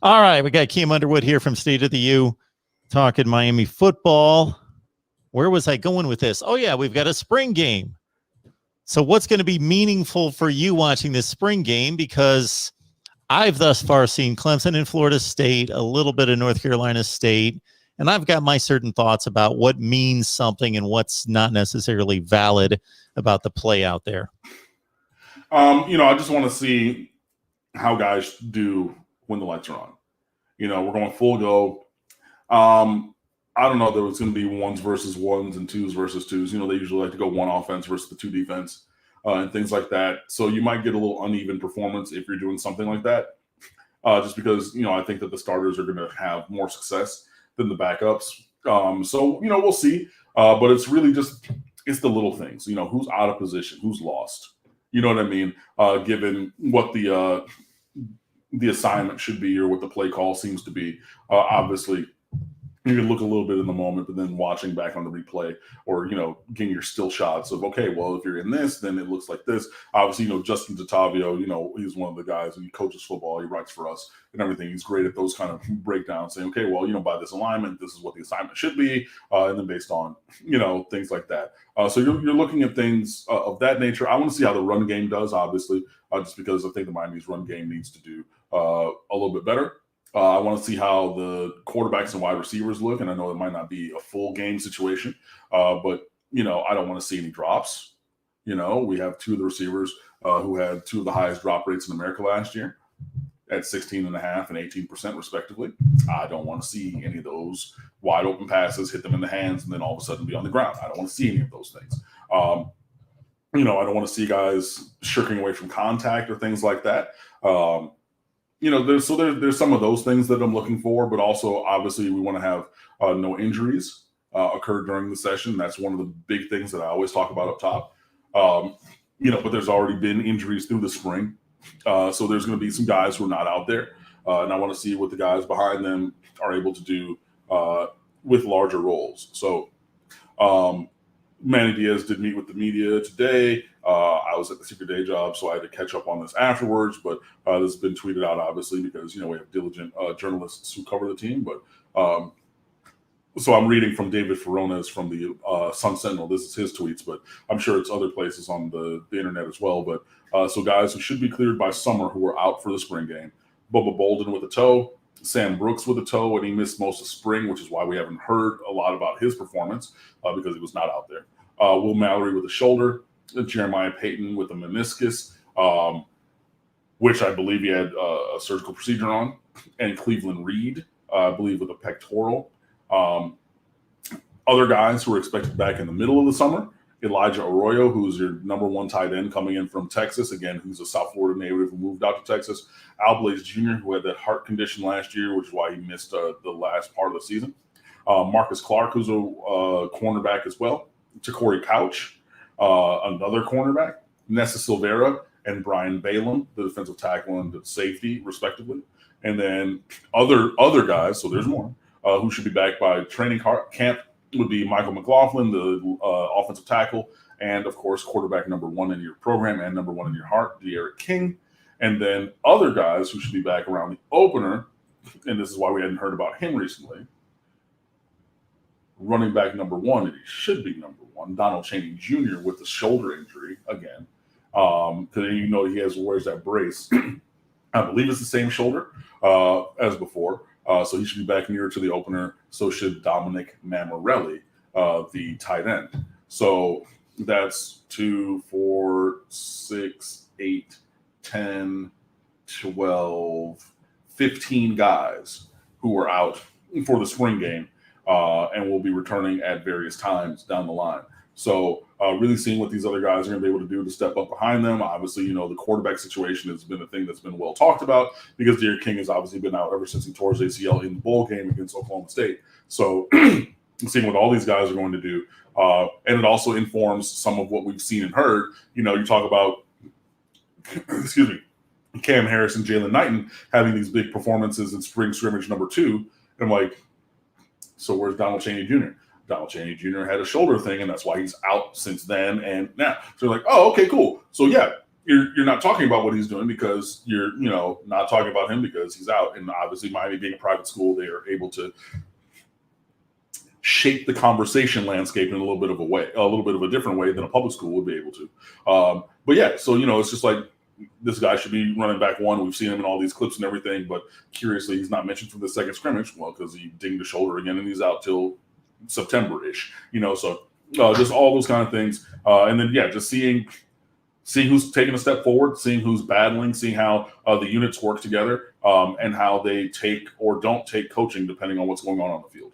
All right, we got Keem Underwood here from State of the U talking Miami football. Where was I going with this? Oh, yeah, we've got a spring game. So what's going to be meaningful for you watching this spring game? Because I've thus far seen Clemson and Florida State, a little bit of North Carolina State, and I've got my certain thoughts about what means something and what's not necessarily valid about the play out there. I just want to see how guys do when the lights are on. We're going full go. I don't know if there was going to be ones versus ones and twos versus twos. They usually like to go one offense versus the two defense and things like that. So you might get a little uneven performance if you're doing something like that, just because, I think that the starters are going to have more success than the backups. So we'll see. But it's really it's the little things, who's out of position, who's lost. You know what I mean? Given what the assignment should be or what the play call seems to be. Obviously, you can look a little bit in the moment, but then watching back on the replay or, getting your still shots of, okay, well, if you're in this, then it looks like this. Obviously, Justin Tatavio, he's one of the guys, and he coaches football. He writes for us and everything. He's great at those kind of breakdowns, saying, okay, well, by this alignment, this is what the assignment should be. And then based on, things like that. So you're looking at things of that nature. I want to see how the run game does, obviously, just because I think the Miami's run game needs to do a little bit better. I want to see how the quarterbacks and wide receivers look, and I know it might not be a full game situation, but, I don't want to see any drops. We have two of the receivers who had two of the highest drop rates in America last year at 16.5% and 18% respectively. I don't want to see any of those wide open passes hit them in the hands and then all of a sudden be on the ground. I don't want to see any of those things. I don't want to see guys shirking away from contact or things like that. There's some of those things that I'm looking for, but also obviously we want to have no injuries occur during the session. That's one of the big things that I always talk about up top. But there's already been injuries through the spring. So there's going to be some guys who are not out there. And I want to see what the guys behind them are able to do with larger roles. So Manny Diaz did meet with the media today. I was at the secret day job, so I had to catch up on this afterwards. But this has been tweeted out, obviously, because, we have diligent journalists who cover the team. But so I'm reading from David Ferones from the Sun Sentinel. This is his tweets, but I'm sure it's other places on the internet as well. But so guys who should be cleared by summer who are out for the spring game. Bubba Bolden with a toe. Sam Brooks with a toe, and he missed most of spring, which is why we haven't heard a lot about his performance because he was not out there. Will Mallory with a shoulder. Jeremiah Payton with a meniscus, which I believe he had a surgical procedure on, and Cleveland Reed, I believe, with a pectoral. Other guys who are expected back in the middle of the summer, Elijah Arroyo, who's your number one tight end coming in from Texas, again, who's a South Florida native who moved out to Texas. Al Blaze Jr., who had that heart condition last year, which is why he missed the last part of the season. Marcus Clark, who's a cornerback as well. Corey Couch, another cornerback, Nessa Silvera, and Brian Balaam, the defensive tackle and the safety, respectively. And then other guys, so there's more, who should be back by training camp would be Michael McLaughlin, the offensive tackle, and, of course, quarterback number one in your program and number one in your heart, De'Aaron King. And then other guys who should be back around the opener, and this is why we hadn't heard about him recently, running back number one, and he should be number one, Donald Chaney Jr. with the shoulder injury again. Because he wears that brace. I believe it's the same shoulder as before. So he should be back near to the opener. So should Dominic Mammarelli, the tight end. So that's 2, 4, 6, 8, 10, 12, 15 guys who are out for the spring game. And will be returning at various times down the line. So really seeing what these other guys are going to be able to do to step up behind them. Obviously, the quarterback situation has been a thing that's been well talked about because De'Aaron King has obviously been out ever since he tore his ACL in the bowl game against Oklahoma State. So seeing what all these guys are going to do. And it also informs some of what we've seen and heard. You talk about, excuse me, Cam Harris and Jalen Knighton having these big performances in spring scrimmage number 2. And I'm like, so where's Donald Chaney Jr.? Donald Chaney Jr. had a shoulder thing, and that's why he's out since then and now. So they're like, oh, okay, cool. So, yeah, you're not talking about what he's doing because you're not talking about him because he's out. And obviously, Miami being a private school, they are able to shape the conversation landscape in a little bit of a different way than a public school would be able to. But yeah, so it's just like this guy should be running back one. We've seen him in all these clips and everything, but curiously, he's not mentioned for the second scrimmage. Well, because he dinged the shoulder again, and he's out till September-ish. So just all those kind of things, and then just seeing who's taking a step forward, seeing who's battling, seeing how the units work together, and how they take or don't take coaching depending on what's going on the field.